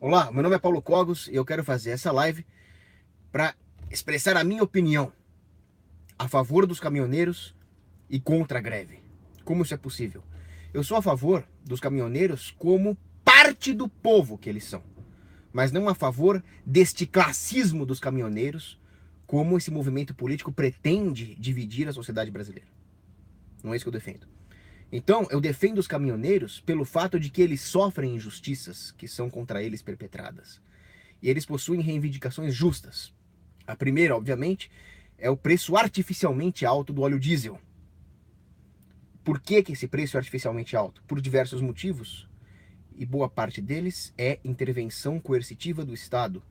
Olá, meu nome é Paulo Cogos e eu quero fazer essa live para expressar a minha opinião a favor dos caminhoneiros e contra a greve. Como isso é possível? Eu sou a favor dos caminhoneiros como parte do povo que eles são, mas não a favor deste classismo dos caminhoneiros, como esse movimento político pretende dividir a sociedade brasileira. Não é isso que eu defendo. Então, eu defendo os caminhoneiros pelo fato de que eles sofrem injustiças que são contra eles perpetradas. E eles possuem reivindicações justas. A primeira, obviamente, é o preço artificialmente alto do óleo diesel. Por que esse preço é artificialmente alto? Por diversos motivos. E boa parte deles é intervenção coercitiva do Estado.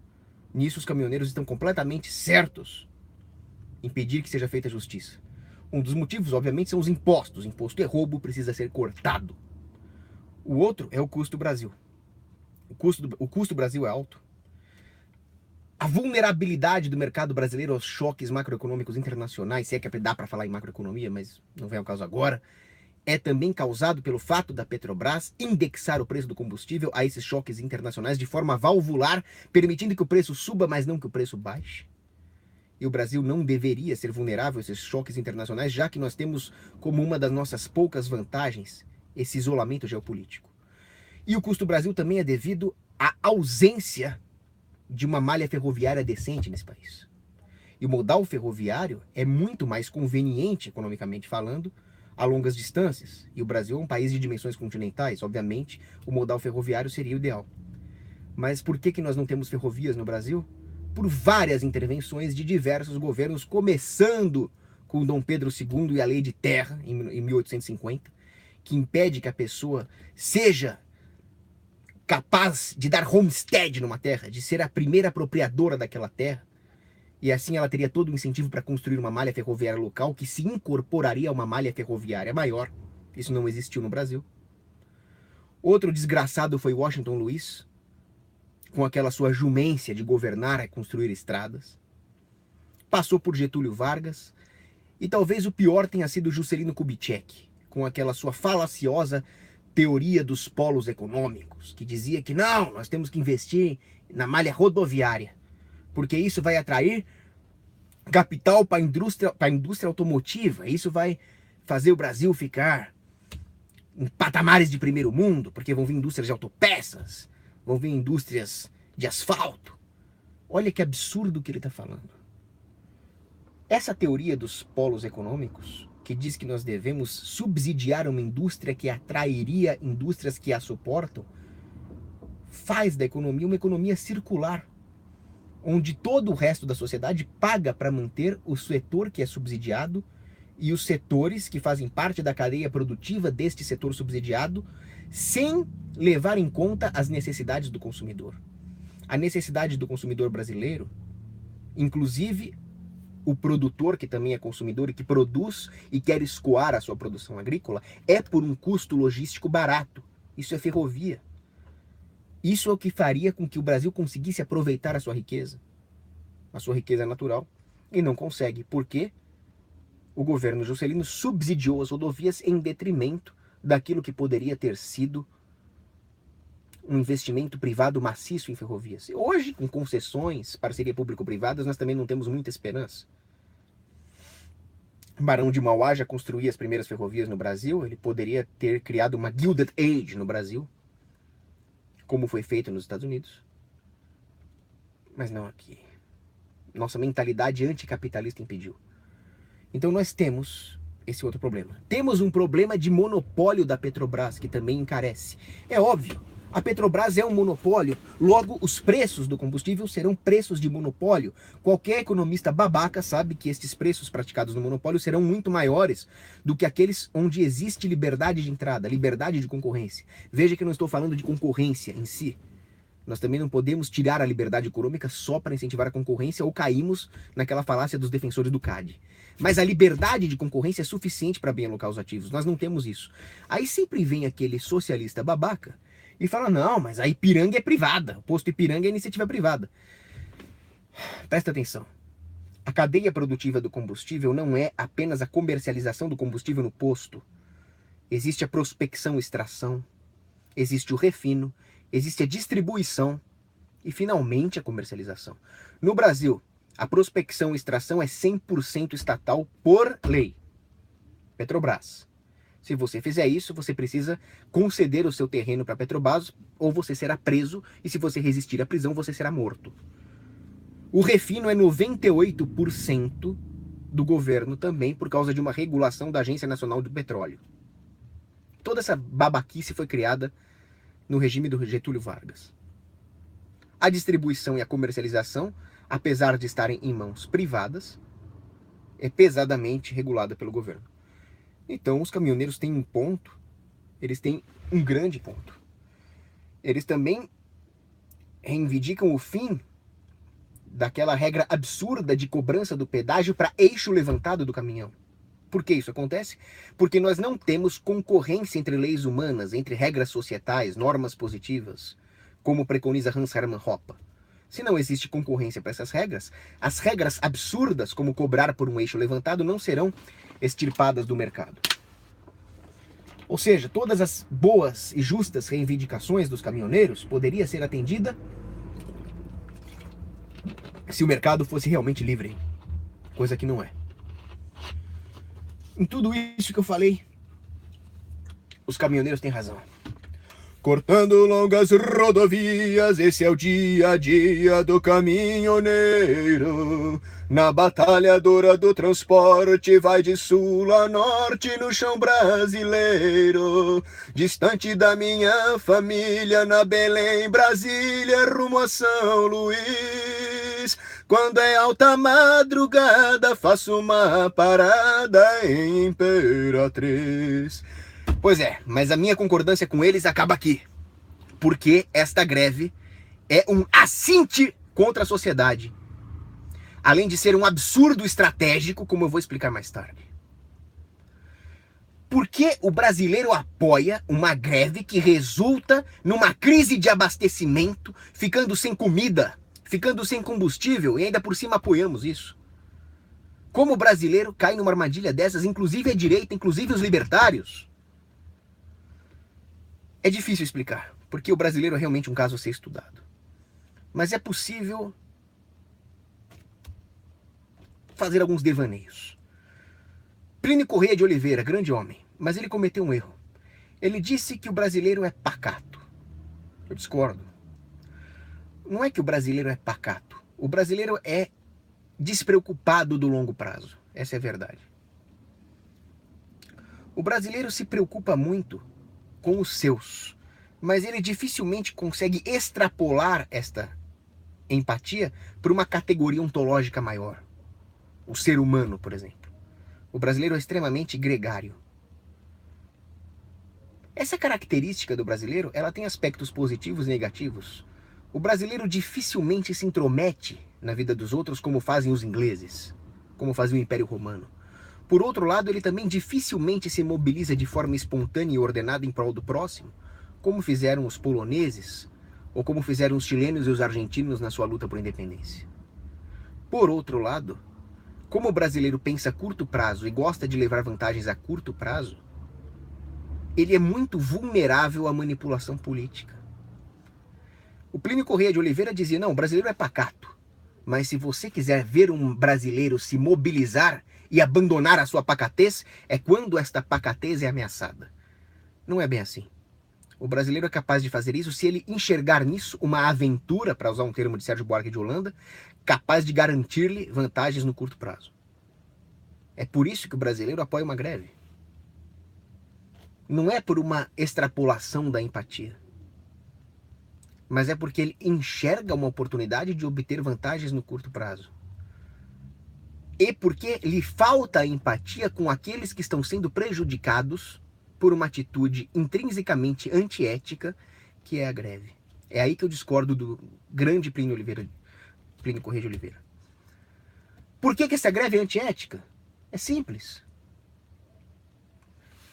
Nisso os caminhoneiros estão completamente certos em pedir que seja feita justiça. Um dos motivos, obviamente, são os impostos. Imposto é roubo, precisa ser cortado. O outro é o custo Brasil. O custo Brasil é alto. A vulnerabilidade do mercado brasileiro aos choques macroeconômicos internacionais, se é que dá para falar em macroeconomia, mas não vem ao caso agora, é também causado pelo fato da Petrobras indexar o preço do combustível a esses choques internacionais de forma valvular, permitindo que o preço suba, mas não que o preço baixe. E o Brasil não deveria ser vulnerável a esses choques internacionais, já que nós temos como uma das nossas poucas vantagens esse isolamento geopolítico. E o custo Brasil também é devido à ausência de uma malha ferroviária decente nesse país. E o modal ferroviário é muito mais conveniente, economicamente falando, a longas distâncias. E o Brasil é um país de dimensões continentais, obviamente, o modal ferroviário seria o ideal. Mas por que nós não temos ferrovias no Brasil? Por várias intervenções de diversos governos, começando com Dom Pedro II e a Lei de Terra, em 1850, que impede que a pessoa seja capaz de dar homestead numa terra, de ser a primeira apropriadora daquela terra, e assim ela teria todo o incentivo para construir uma malha ferroviária local que se incorporaria a uma malha ferroviária maior. Isso não existiu no Brasil. Outro desgraçado foi Washington Luiz, com aquela sua jumência de governar e construir estradas. Passou por Getúlio Vargas, e talvez o pior tenha sido Juscelino Kubitschek, com aquela sua falaciosa teoria dos polos econômicos, que dizia que não, nós temos que investir na malha rodoviária, porque isso vai atrair capital para a indústria automotiva, isso vai fazer o Brasil ficar em patamares de primeiro mundo, porque vão vir indústrias de autopeças, vão vir indústrias de asfalto. Olha que absurdo que ele está falando. Essa teoria dos polos econômicos, que diz que nós devemos subsidiar uma indústria que atrairia indústrias que a suportam, faz da economia uma economia circular, onde todo o resto da sociedade paga para manter o setor que é subsidiado e os setores que fazem parte da cadeia produtiva deste setor subsidiado, sem levar em conta as necessidades do consumidor. A necessidade do consumidor brasileiro, inclusive o produtor que também é consumidor e que produz e quer escoar a sua produção agrícola, é por um custo logístico barato. Isso é ferrovia. Isso é o que faria com que o Brasil conseguisse aproveitar a sua riqueza natural, e não consegue. Por quê? O governo Juscelino subsidiou as rodovias em detrimento daquilo que poderia ter sido um investimento privado maciço em ferrovias. Hoje, com concessões, parceria público-privadas, nós também não temos muita esperança. Barão de Mauá já construía as primeiras ferrovias no Brasil, ele poderia ter criado uma Gilded Age no Brasil, como foi feito nos Estados Unidos, mas não aqui. Nossa mentalidade anticapitalista impediu. Então nós temos esse outro problema. Temos um problema de monopólio da Petrobras, que também encarece. É óbvio, a Petrobras é um monopólio, logo os preços do combustível serão preços de monopólio. Qualquer economista babaca sabe que estes preços praticados no monopólio serão muito maiores do que aqueles onde existe liberdade de entrada, liberdade de concorrência. Veja que eu não estou falando de concorrência em si. Nós também não podemos tirar a liberdade econômica só para incentivar a concorrência ou caímos naquela falácia dos defensores do CAD. Mas a liberdade de concorrência é suficiente para bem alocar os ativos. Nós não temos isso. Aí sempre vem aquele socialista babaca e fala, não, mas a Ipiranga é privada. O posto Ipiranga é iniciativa privada. Presta atenção. A cadeia produtiva do combustível não é apenas a comercialização do combustível no posto. Existe a prospecção e extração. Existe o refino. Existe a distribuição e finalmente a comercialização. No Brasil, a prospecção e extração é 100% estatal por lei. Petrobras. Se você fizer isso, você precisa conceder o seu terreno para a Petrobras ou você será preso e se você resistir à prisão, você será morto. O refino é 98% do governo também por causa de uma regulação da Agência Nacional do Petróleo. Toda essa babaquice foi criada no regime do Getúlio Vargas. A distribuição e a comercialização, apesar de estarem em mãos privadas, é pesadamente regulada pelo governo. Então os caminhoneiros têm um ponto, eles têm um grande ponto. Eles também reivindicam o fim daquela regra absurda de cobrança do pedágio para eixo levantado do caminhão. Por que isso acontece? Porque nós não temos concorrência entre leis humanas, entre regras societais, normas positivas, como preconiza Hans Hermann Hoppe. Se não existe concorrência para essas regras, as regras absurdas, como cobrar por um eixo levantado, não serão extirpadas do mercado. Ou seja, todas as boas e justas reivindicações dos caminhoneiros poderiam ser atendidas se o mercado fosse realmente livre, coisa que não é. Em tudo isso que eu falei, os caminhoneiros têm razão. Cortando longas rodovias, esse é o dia a dia do caminhoneiro. Na batalhadora do transporte, vai de sul a norte no chão brasileiro. Distante da minha família, na Belém, Brasília, rumo a São Luís. Quando é alta madrugada, faço uma parada em Imperatriz. Pois é, mas a minha concordância com eles acaba aqui. Porque esta greve é um assinte contra a sociedade. Além de ser um absurdo estratégico, como eu vou explicar mais tarde. Por que o brasileiro apoia uma greve que resulta numa crise de abastecimento, ficando sem comida, ficando sem combustível e ainda por cima apoiamos isso? Como o brasileiro cai numa armadilha dessas, inclusive a direita, inclusive os libertários? É difícil explicar, porque o brasileiro é realmente um caso a ser estudado. Mas é possível fazer alguns devaneios. Plínio Corrêa de Oliveira, grande homem, mas ele cometeu um erro. Ele disse que o brasileiro é pacato. Eu discordo. Não é que o brasileiro é pacato. O brasileiro é despreocupado do longo prazo. Essa é a verdade. O brasileiro se preocupa muito com os seus, mas ele dificilmente consegue extrapolar esta empatia para uma categoria ontológica maior. O ser humano, por exemplo. O brasileiro é extremamente gregário. Essa característica do brasileiro, ela tem aspectos positivos e negativos. O brasileiro dificilmente se intromete na vida dos outros como fazem os ingleses, como fazia o Império Romano. Por outro lado, ele também dificilmente se mobiliza de forma espontânea e ordenada em prol do próximo, como fizeram os poloneses, ou como fizeram os chilenos e os argentinos na sua luta por independência. Por outro lado, como o brasileiro pensa a curto prazo e gosta de levar vantagens a curto prazo, ele é muito vulnerável à manipulação política. O Plínio Corrêa de Oliveira dizia, não, o brasileiro é pacato, mas se você quiser ver um brasileiro se mobilizar e abandonar a sua pacatez, é quando esta pacatez é ameaçada. Não é bem assim. O brasileiro é capaz de fazer isso se ele enxergar nisso uma aventura, para usar um termo de Sérgio Buarque de Holanda, capaz de garantir-lhe vantagens no curto prazo. É por isso que o brasileiro apoia uma greve. Não é por uma extrapolação da empatia, mas é porque ele enxerga uma oportunidade de obter vantagens no curto prazo. E porque lhe falta empatia com aqueles que estão sendo prejudicados por uma atitude intrinsecamente antiética, que é a greve. É aí que eu discordo do grande Plínio Corrêa de Oliveira. Por que essa greve é antiética? É simples.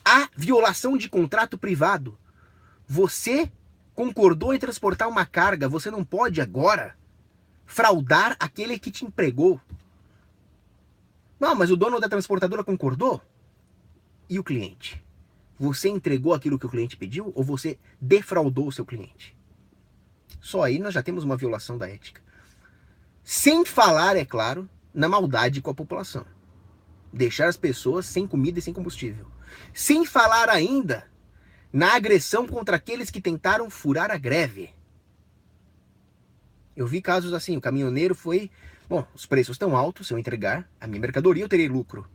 Há violação de contrato privado. Você concordou em transportar uma carga, você não pode agora fraudar aquele que te empregou. Não, mas o dono da transportadora concordou? E o cliente? Você entregou aquilo que o cliente pediu ou você defraudou o seu cliente? Só aí nós já temos uma violação da ética. Sem falar, é claro, na maldade com a população. Deixar as pessoas sem comida e sem combustível. Sem falar ainda na agressão contra aqueles que tentaram furar a greve. Eu vi casos assim, o caminhoneiro foi... Bom, os preços estão altos, se eu entregar a minha mercadoria eu terei lucro.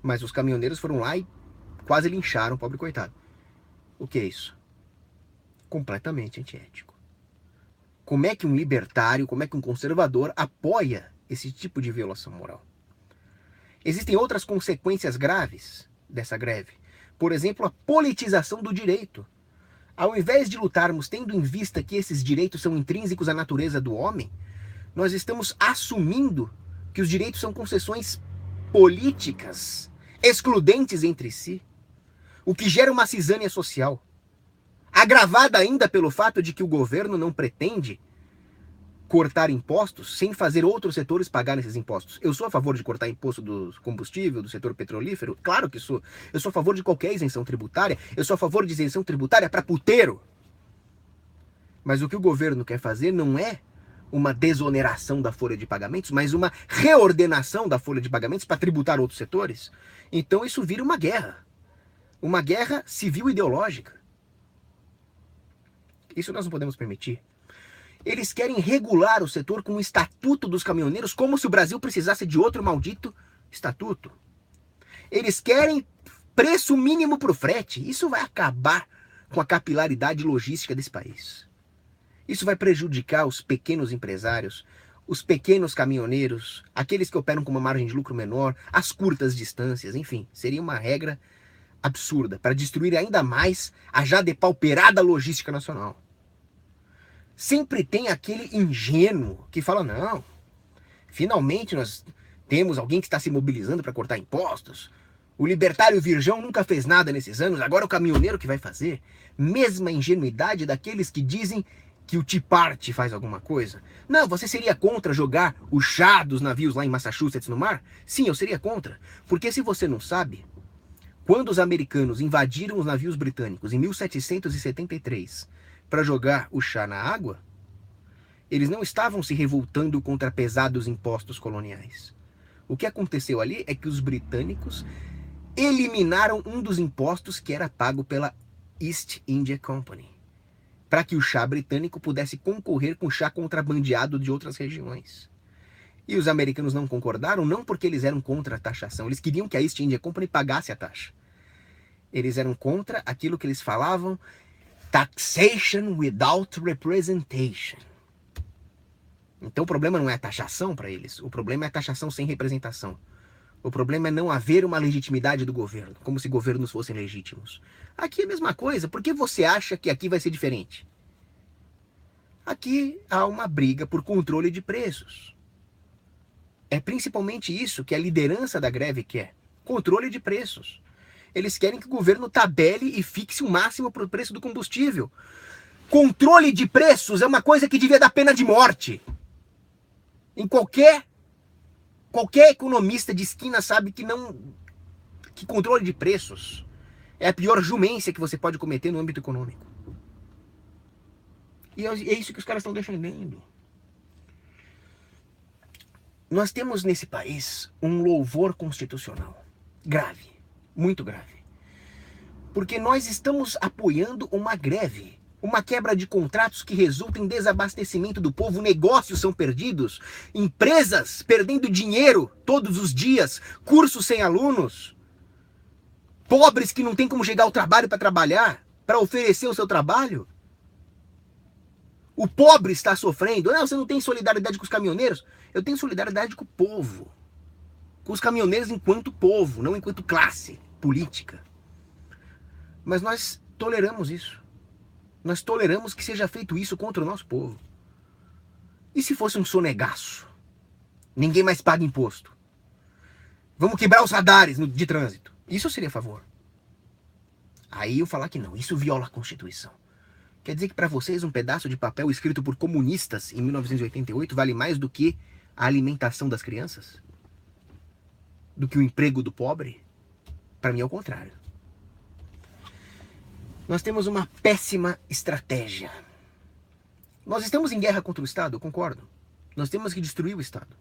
Mas os caminhoneiros foram lá e quase lincharam o pobre coitado. O que é isso? Completamente antiético. Como é que um libertário, como é que um conservador apoia esse tipo de violação moral? Existem outras consequências graves dessa greve. Por exemplo, a politização do direito. Ao invés de lutarmos tendo em vista que esses direitos são intrínsecos à natureza do homem, nós estamos assumindo que os direitos são concessões políticas, excludentes entre si, o que gera uma cisânia social, agravada ainda pelo fato de que o governo não pretende cortar impostos sem fazer outros setores pagarem esses impostos. Eu sou a favor de cortar imposto do combustível, do setor petrolífero, claro que sou. Eu sou a favor de qualquer isenção tributária, eu sou a favor de isenção tributária para puteiro. Mas o que o governo quer fazer não é uma desoneração da folha de pagamentos, mas uma reordenação da folha de pagamentos para tributar outros setores. Então isso vira uma guerra civil ideológica. Isso nós não podemos permitir. Eles querem regular o setor com o Estatuto dos Caminhoneiros, como se o Brasil precisasse de outro maldito estatuto. Eles querem preço mínimo para o frete. Isso vai acabar com a capilaridade logística desse país. Isso vai prejudicar os pequenos empresários, os pequenos caminhoneiros, aqueles que operam com uma margem de lucro menor, as curtas distâncias, enfim, seria uma regra absurda para destruir ainda mais a já depauperada logística nacional. Sempre tem aquele ingênuo que fala, não, finalmente nós temos alguém que está se mobilizando para cortar impostos. O libertário virgão nunca fez nada nesses anos, agora é o caminhoneiro que vai fazer. Mesma ingenuidade daqueles que dizem que o Tea Party faz alguma coisa. Não, você seria contra jogar o chá dos navios lá em Massachusetts no mar? Sim, eu seria contra. Porque se você não sabe, quando os americanos invadiram os navios britânicos em 1773 para jogar o chá na água, eles não estavam se revoltando contra pesados impostos coloniais. O que aconteceu ali é que os britânicos eliminaram um dos impostos que era pago pela East India Company, para que o chá britânico pudesse concorrer com chá contrabandeado de outras regiões. E os americanos não concordaram, não porque eles eram contra a taxação, eles queriam que a East India Company pagasse a taxa. Eles eram contra aquilo que eles falavam taxation without representation. Então o problema não é a taxação para eles, o problema é a taxação sem representação. O problema é não haver uma legitimidade do governo, como se governos fossem legítimos. Aqui é a mesma coisa, por que você acha que aqui vai ser diferente? Aqui há uma briga por controle de preços. É principalmente isso que a liderança da greve quer, controle de preços. Eles querem que o governo tabele e fixe o máximo para o preço do combustível. Controle de preços é uma coisa que devia dar pena de morte. Em qualquer economista de esquina sabe que controle de preços é a pior jumência que você pode cometer no âmbito econômico. E é isso que os caras estão defendendo. Nós temos nesse país um louvor constitucional grave, muito grave. Porque nós estamos apoiando uma greve, uma quebra de contratos que resulta em desabastecimento do povo, negócios são perdidos, empresas perdendo dinheiro todos os dias, cursos sem alunos, pobres que não têm como chegar ao trabalho para trabalhar, para oferecer o seu trabalho. O pobre está sofrendo. Não, você não tem solidariedade com os caminhoneiros? Eu tenho solidariedade com o povo. Com os caminhoneiros enquanto povo, não enquanto classe política. Mas nós toleramos isso. Nós toleramos que seja feito isso contra o nosso povo. E se fosse um sonegaço? Ninguém mais paga imposto. Vamos quebrar os radares de trânsito. Isso eu seria a favor. Aí eu falar que não, isso viola a Constituição. Quer dizer que para vocês um pedaço de papel escrito por comunistas em 1988 vale mais do que a alimentação das crianças? Do que o emprego do pobre? Para mim é o contrário. Nós temos uma péssima estratégia. Nós estamos em guerra contra o Estado, eu concordo. Nós temos que destruir o Estado.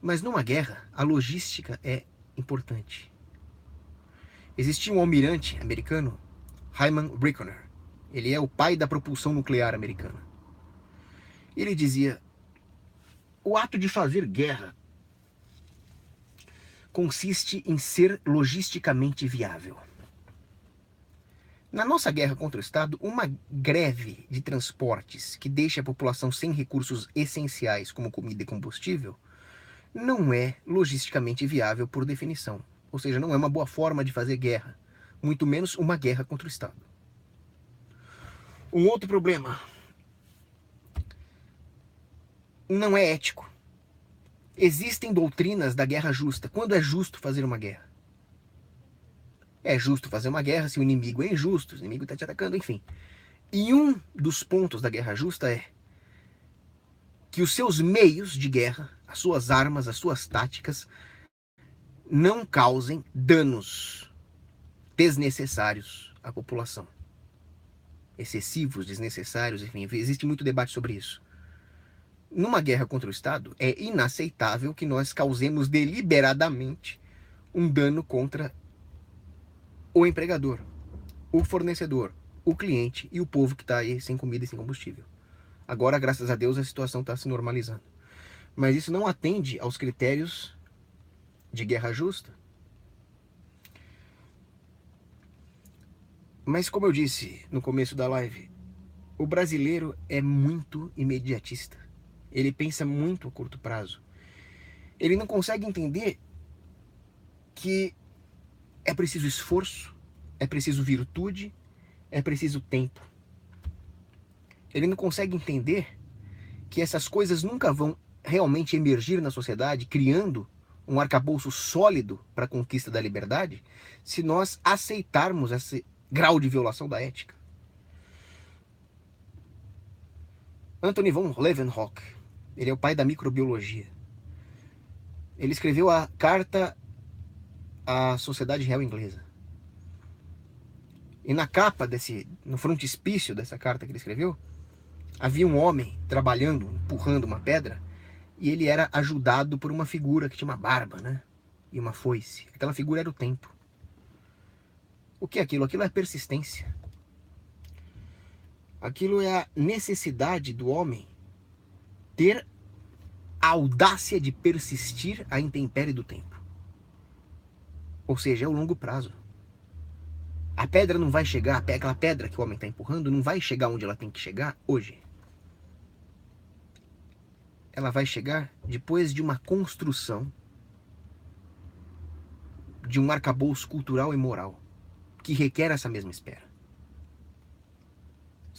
Mas numa guerra, a logística é importante. Existia um almirante americano, Hyman Rickoner. Ele é o pai da propulsão nuclear americana. Ele dizia: o ato de fazer guerra consiste em ser logisticamente viável. Na nossa guerra contra o Estado, uma greve de transportes que deixa a população sem recursos essenciais como comida e combustível não é logisticamente viável por definição. Ou seja, não é uma boa forma de fazer guerra, muito menos uma guerra contra o Estado. Um outro problema: não é ético. Existem doutrinas da guerra justa. Quando é justo fazer uma guerra? É justo fazer uma guerra se o inimigo é injusto, se o inimigo está te atacando, enfim. E um dos pontos da guerra justa é que os seus meios de guerra, as suas armas, as suas táticas, não causem danos desnecessários à população. Excessivos, desnecessários, enfim, existe muito debate sobre isso. Numa guerra contra o Estado, é inaceitável que nós causemos deliberadamente um dano contra o empregador, o fornecedor, o cliente e o povo que está aí sem comida e sem combustível. Agora, graças a Deus, a situação está se normalizando. Mas isso não atende aos critérios de guerra justa. Mas como eu disse no começo da live, o brasileiro é muito imediatista. Ele pensa muito a curto prazo. Ele não consegue entender que é preciso esforço, é preciso virtude, é preciso tempo. Ele não consegue entender que essas coisas nunca vão realmente emergir na sociedade, criando um arcabouço sólido para a conquista da liberdade, se nós aceitarmos esse grau de violação da ética. Anthony von Leeuwenhoek, ele é o pai da microbiologia. Ele escreveu a Carta à Sociedade Real Inglesa. E na capa no frontispício dessa carta que ele escreveu, havia um homem trabalhando, empurrando uma pedra, e ele era ajudado por uma figura que tinha uma barba, né? E uma foice. Aquela figura era o tempo. O que é aquilo? Aquilo é persistência. Aquilo é a necessidade do homem ter a audácia de persistir à intempérie do tempo. Ou seja, é o longo prazo. A pedra não vai chegar, aquela pedra que o homem está empurrando não vai chegar onde ela tem que chegar hoje. Ela vai chegar depois de uma construção de um arcabouço cultural e moral que requer essa mesma espera.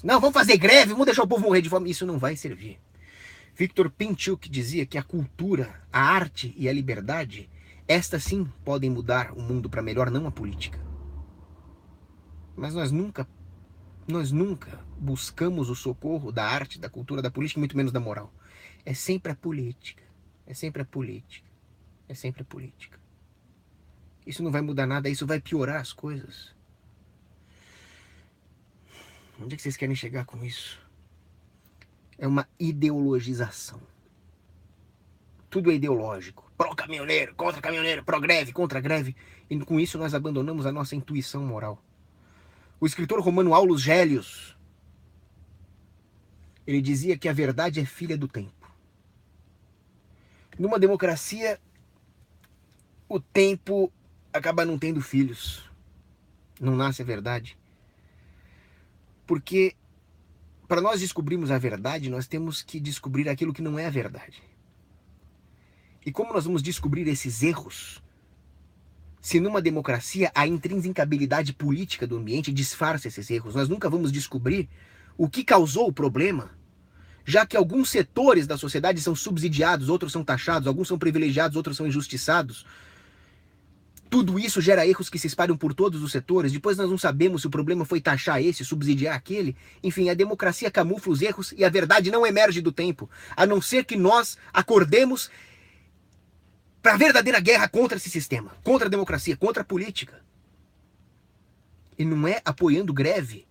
Não, vamos fazer greve, vamos deixar o povo morrer de fome. Isso não vai servir. Victor Pinchuk dizia que a cultura, a arte e a liberdade, estas sim podem mudar o mundo para melhor, não a política. Mas nós nunca buscamos o socorro da arte, da cultura, da política, muito menos da moral. É sempre a política. É sempre a política. É sempre a política. Isso não vai mudar nada, isso vai piorar as coisas. Onde é que vocês querem chegar com isso? É uma ideologização. Tudo é ideológico. Pró-caminhoneiro, contra-caminhoneiro, pró-greve, contra-greve. E com isso nós abandonamos a nossa intuição moral. O escritor romano Aulus Gellius, ele dizia que a verdade é filha do tempo. Numa democracia, o tempo acaba não tendo filhos. Não nasce a verdade. Porque para nós descobrirmos a verdade, nós temos que descobrir aquilo que não é a verdade. E como nós vamos descobrir esses erros, se numa democracia a intrinsecabilidade política do ambiente disfarça esses erros? Nós nunca vamos descobrir o que causou o problema, já que alguns setores da sociedade são subsidiados, outros são taxados, alguns são privilegiados, outros são injustiçados. Tudo isso gera erros que se espalham por todos os setores. Depois nós não sabemos se o problema foi taxar esse, subsidiar aquele. Enfim, a democracia camufla os erros e a verdade não emerge do tempo, a não ser que nós acordemos para a verdadeira guerra contra esse sistema, contra a democracia, contra a política. E não é apoiando greve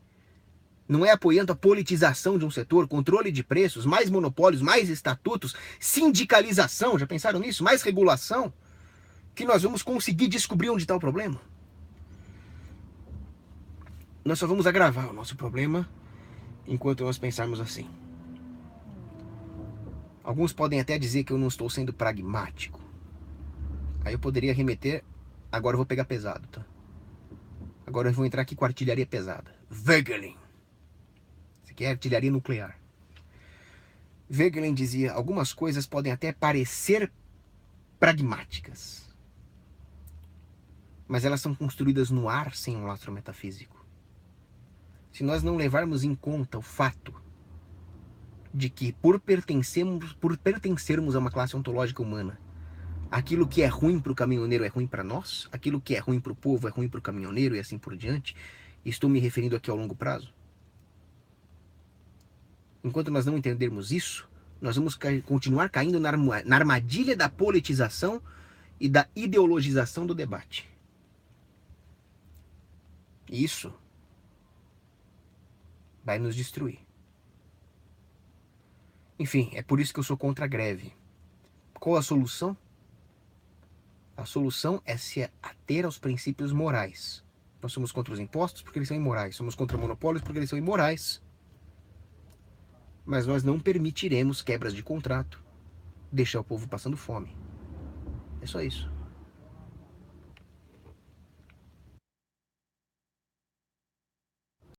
Não é apoiando a politização de um setor, controle de preços, mais monopólios, mais estatutos, sindicalização, já pensaram nisso? Mais regulação, que nós vamos conseguir descobrir onde está o problema. Nós só vamos agravar o nosso problema enquanto nós pensarmos assim. Alguns podem até dizer que eu não estou sendo pragmático. Aí eu poderia remeter, agora eu vou pegar pesado, tá? Agora eu vou entrar aqui com artilharia pesada. Wegelin. Isso aqui é artilharia nuclear. Wegelin dizia, algumas coisas podem até parecer pragmáticas, mas elas são construídas no ar sem um lastro metafísico. Se nós não levarmos em conta o fato de que por pertencermos a uma classe ontológica humana, aquilo que é ruim para o caminhoneiro é ruim para nós, aquilo que é ruim para o povo é ruim para o caminhoneiro e assim por diante, estou me referindo aqui ao longo prazo. Enquanto nós não entendermos isso, nós vamos continuar caindo na armadilha da politização e da ideologização do debate. Isso vai nos destruir. Enfim, é por isso que eu sou contra a greve. Qual a solução? A solução é se ater aos princípios morais. Nós somos contra os impostos porque eles são imorais. Somos contra monopólios porque eles são imorais. Mas nós não permitiremos quebras de contrato, deixar o povo passando fome. É só isso.